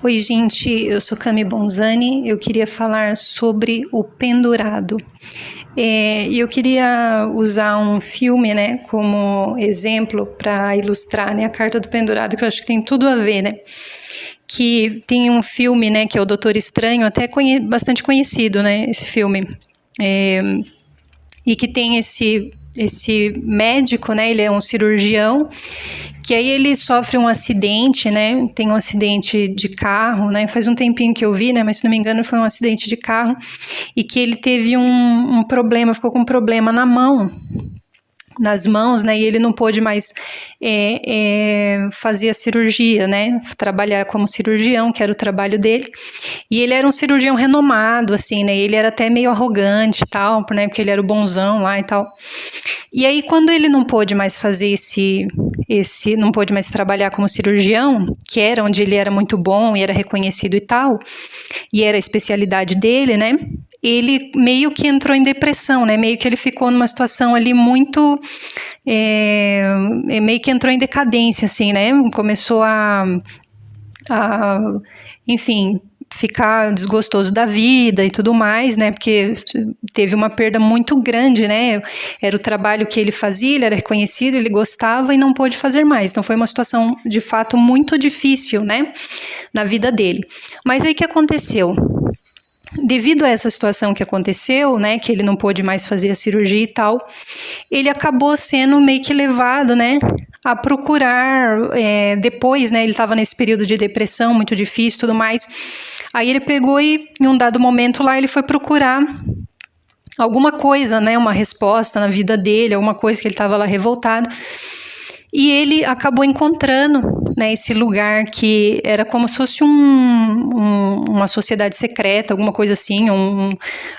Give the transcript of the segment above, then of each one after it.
Oi, gente, eu sou Cami Bonzani, eu queria falar sobre o pendurado. E eu queria usar um filme, né, como exemplo para ilustrar, né, a carta do pendurado, que eu acho que tem tudo a ver, né. Que tem um filme, né, que é o Doutor Estranho, até bastante conhecido, né, esse filme. E que tem esse médico, né, ele é um cirurgião, que aí ele sofre um acidente, né, tem um acidente de carro, né, faz um tempinho que eu vi, né, mas se não me engano foi um acidente de carro, e que ele teve um problema, ficou com um problema nas mãos, né, e ele não pôde mais fazer a cirurgia, né, trabalhar como cirurgião, que era o trabalho dele, e ele era um cirurgião renomado, assim, né, ele era até meio arrogante e tal, né, porque ele era o bonzão lá e tal. E aí, quando ele não pôde mais fazer não pôde mais trabalhar como cirurgião, que era onde ele era muito bom e era reconhecido e tal, e era a especialidade dele, né, ele meio que entrou em depressão, né, meio que ele ficou numa situação ali muito, meio que entrou em decadência, assim, né, começou enfim, ficar desgostoso da vida e tudo mais, né, porque teve uma perda muito grande, né, era o trabalho que ele fazia, ele era reconhecido, ele gostava e não pôde fazer mais, então foi uma situação, de fato, muito difícil, né, na vida dele. Mas aí o que aconteceu? Devido a essa situação que aconteceu, né, que ele não pôde mais fazer a cirurgia e tal, ele acabou sendo meio que levado, né, a procurar, depois, né, ele estava nesse período de depressão muito difícil e tudo mais, aí ele pegou e, em um dado momento lá, ele foi procurar alguma coisa, né, uma resposta na vida dele, alguma coisa que ele estava lá revoltado, e ele acabou encontrando, né, esse lugar que era como se fosse uma sociedade secreta, alguma coisa assim,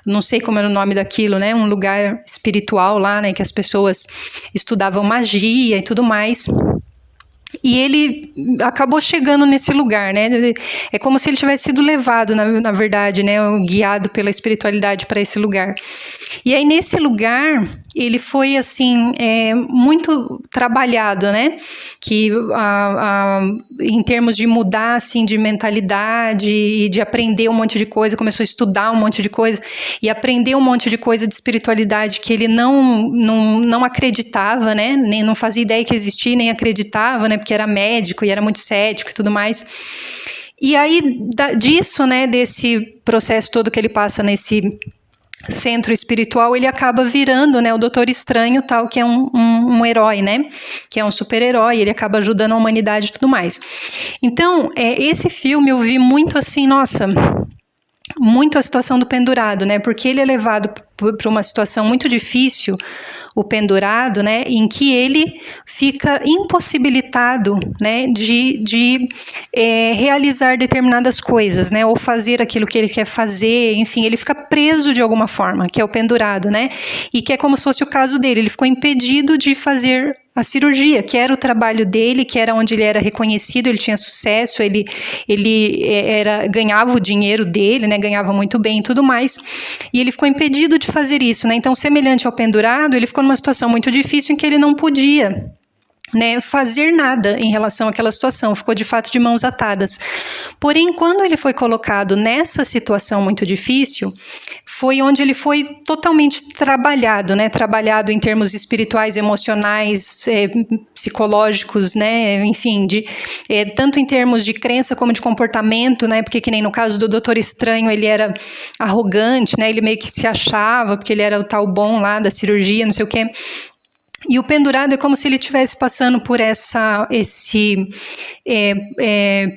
não sei como era o nome daquilo, né, um lugar espiritual lá, né, que as pessoas estudavam magia e tudo mais. E ele acabou chegando nesse lugar, né? É como se ele tivesse sido levado, na verdade, né? Guiado pela espiritualidade para esse lugar. E aí, nesse lugar, ele foi, assim, muito trabalhado, né? Que, em termos de mudar, assim, de mentalidade e de aprender um monte de coisa, começou a estudar um monte de coisa e aprender um monte de coisa de espiritualidade que ele não acreditava, né? Nem não fazia ideia que existia, nem acreditava, né? Porque era médico e era muito cético e tudo mais. E aí, disso, né, desse processo todo que ele passa nesse centro espiritual, ele acaba virando, né, o Doutor Estranho, tal, que é um herói, né, que é um super-herói, ele acaba ajudando a humanidade e tudo mais. Então, esse filme eu vi muito assim, nossa, muito a situação do pendurado, né, porque ele é levado para uma situação muito difícil, o pendurado, né, em que ele fica impossibilitado, né, de realizar determinadas coisas, né, ou fazer aquilo que ele quer fazer, enfim, ele fica preso de alguma forma, que é o pendurado, né, e que é como se fosse o caso dele, ele ficou impedido de fazer a cirurgia, que era o trabalho dele, que era onde ele era reconhecido, ele tinha sucesso, ele ganhava o dinheiro dele, né, ganhava muito bem e tudo mais, e ele ficou impedido de fazer isso, né, então semelhante ao pendurado, ele ficou numa situação muito difícil em que ele não podia, né, fazer nada em relação àquela situação, ficou de fato de mãos atadas. Porém, quando ele foi colocado nessa situação muito difícil, foi onde ele foi totalmente trabalhado, né, trabalhado em termos espirituais, emocionais, psicológicos, né, enfim, tanto em termos de crença como de comportamento, né, porque que nem no caso do Doutor Estranho, ele era arrogante, né, ele meio que se achava, porque ele era o tal bom lá da cirurgia, não sei o quê. E o pendurado é como se ele estivesse passando por esse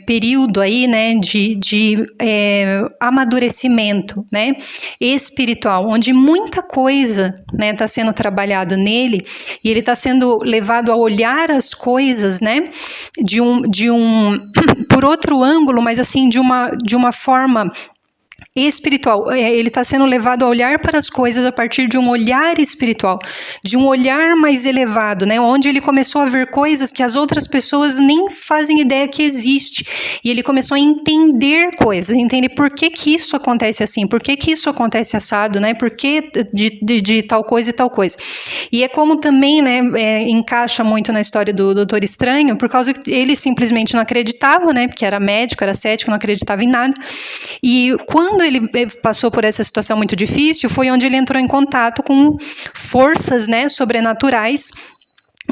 período aí, né, de amadurecimento, né, espiritual, onde muita coisa, né, está sendo trabalhado nele e ele está sendo levado a olhar as coisas, né, por outro ângulo, mas assim de uma forma espiritual. Ele está sendo levado a olhar para as coisas a partir de um olhar espiritual, de um olhar mais elevado, né? Onde ele começou a ver coisas que as outras pessoas nem fazem ideia que existe. E ele começou a entender coisas, entender por que isso acontece assim, por que isso acontece assado, né? Por que de tal coisa e tal coisa. E é como também, né, encaixa muito na história do Doutor Estranho, por causa que ele simplesmente não acreditava, né? Porque era médico, era cético, não acreditava em nada. E quando ele passou por essa situação muito difícil, foi onde ele entrou em contato com forças, né, sobrenaturais.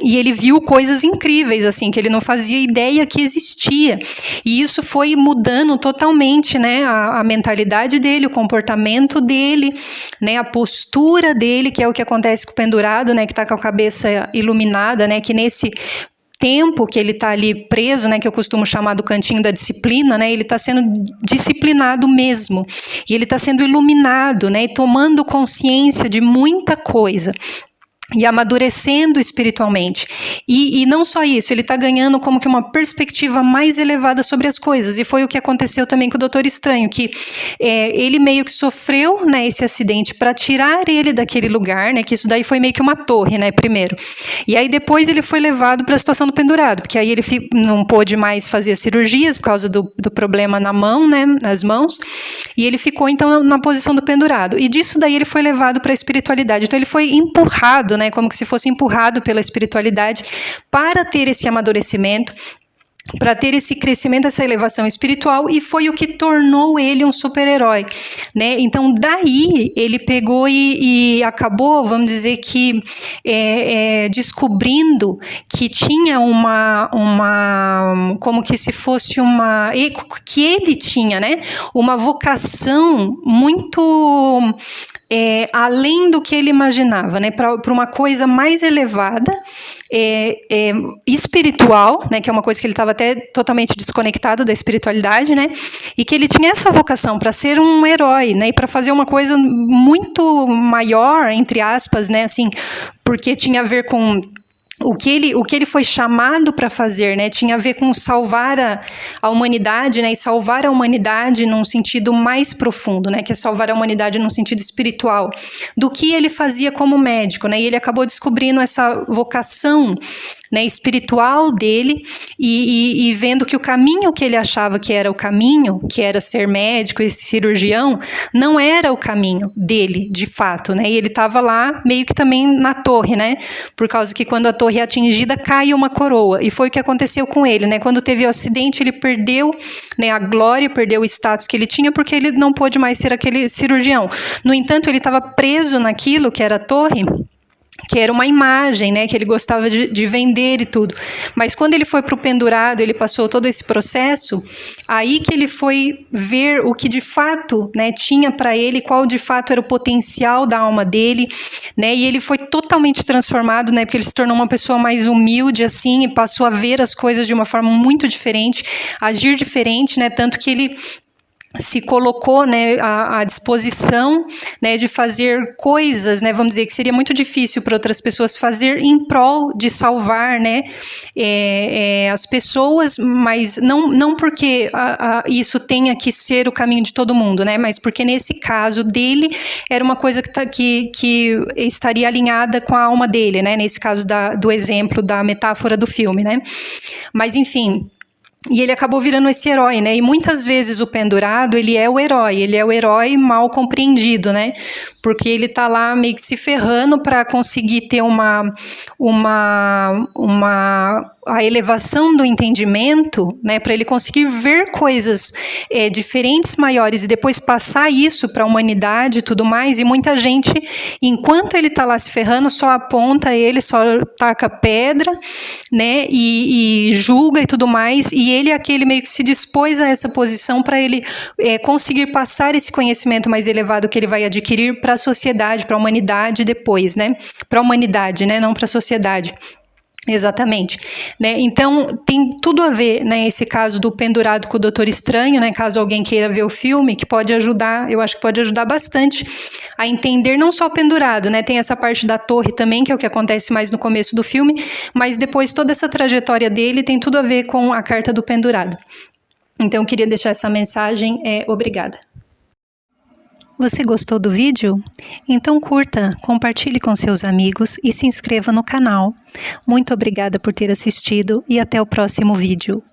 E ele viu coisas incríveis, assim, que ele não fazia ideia que existia. E isso foi mudando totalmente, né, a mentalidade dele, o comportamento dele, né, a postura dele, que é o que acontece com o pendurado, né, que está com a cabeça iluminada, né, que nesse tempo que ele está ali preso, né, que eu costumo chamar do cantinho da disciplina, né, ele está sendo disciplinado mesmo. E ele está sendo iluminado, né, e tomando consciência de muita coisa. E amadurecendo espiritualmente. E não só isso, ele está ganhando como que uma perspectiva mais elevada sobre as coisas. E foi o que aconteceu também com o Doutor Estranho, que ele meio que sofreu, né, esse acidente para tirar ele daquele lugar, né, que isso daí foi meio que uma torre, né, primeiro. E aí depois ele foi levado para a situação do pendurado, porque aí ele não pôde mais fazer cirurgias por causa do problema na mão, né, nas mãos. E ele ficou então na posição do pendurado. E disso daí ele foi levado para a espiritualidade. Então ele foi empurrado, né, como se fosse empurrado pela espiritualidade para ter esse amadurecimento, para ter esse crescimento, essa elevação espiritual, e foi o que tornou ele um super-herói, né? Então daí ele pegou e acabou, vamos dizer que descobrindo que tinha uma como que se fosse que ele tinha, né, uma vocação muito além do que ele imaginava, né, para uma coisa mais elevada, espiritual, né, que é uma coisa que ele estava até totalmente desconectado da espiritualidade, né, e que ele tinha essa vocação para ser um herói, né, e para fazer uma coisa muito maior, entre aspas, né, assim, porque tinha a ver com o que ele foi chamado para fazer, né, tinha a ver com salvar a humanidade, né, e salvar a humanidade num sentido mais profundo, né, que é salvar a humanidade num sentido espiritual, do que ele fazia como médico, né, e ele acabou descobrindo essa vocação, né, espiritual dele e vendo que o caminho que ele achava que era o caminho, que era ser médico e cirurgião, não era o caminho dele, de fato, né, e ele estava lá meio que também na torre, né, por causa que quando a torre é atingida, cai uma coroa, e foi o que aconteceu com ele, né, quando teve o acidente, ele perdeu, né, a glória, perdeu o status que ele tinha, porque ele não pôde mais ser aquele cirurgião. No entanto, ele estava preso naquilo que era a torre, que era uma imagem, né, que ele gostava de vender e tudo. Mas quando ele foi para o pendurado, ele passou todo esse processo, aí que ele foi ver o que de fato, né, tinha para ele, qual de fato era o potencial da alma dele, né, e ele foi totalmente transformado, né, porque ele se tornou uma pessoa mais humilde, assim, e passou a ver as coisas de uma forma muito diferente, agir diferente, né, tanto que ele se colocou, né, à disposição, né, de fazer coisas, né, vamos dizer que seria muito difícil para outras pessoas fazer em prol de salvar, né, as pessoas, mas não porque isso tenha que ser o caminho de todo mundo, né, mas porque nesse caso dele era uma coisa que estaria alinhada com a alma dele, né, nesse caso do exemplo da metáfora do filme, né, mas enfim. E ele acabou virando esse herói, né? E muitas vezes o pendurado, ele é o herói mal compreendido, né? Porque ele tá lá meio que se ferrando para conseguir ter a elevação do entendimento, né? Para ele conseguir ver coisas diferentes, maiores, e depois passar isso para a humanidade e tudo mais. E muita gente, enquanto ele tá lá se ferrando, só aponta ele, só taca pedra, né? E julga e tudo mais. E ele é aquele meio que se dispôs a essa posição para ele conseguir passar esse conhecimento mais elevado que ele vai adquirir para a sociedade, para a humanidade depois, né? Para a humanidade, né? Não para a sociedade. Exatamente, né? Então tem tudo a ver, né, esse caso do pendurado com o Doutor Estranho, né, caso alguém queira ver o filme, que pode ajudar, eu acho que pode ajudar bastante a entender não só o pendurado, né, tem essa parte da torre também, que é o que acontece mais no começo do filme, mas depois toda essa trajetória dele tem tudo a ver com a carta do pendurado. Então eu queria deixar essa mensagem, obrigada. Você gostou do vídeo? Então curta, compartilhe com seus amigos e se inscreva no canal. Muito obrigada por ter assistido e até o próximo vídeo.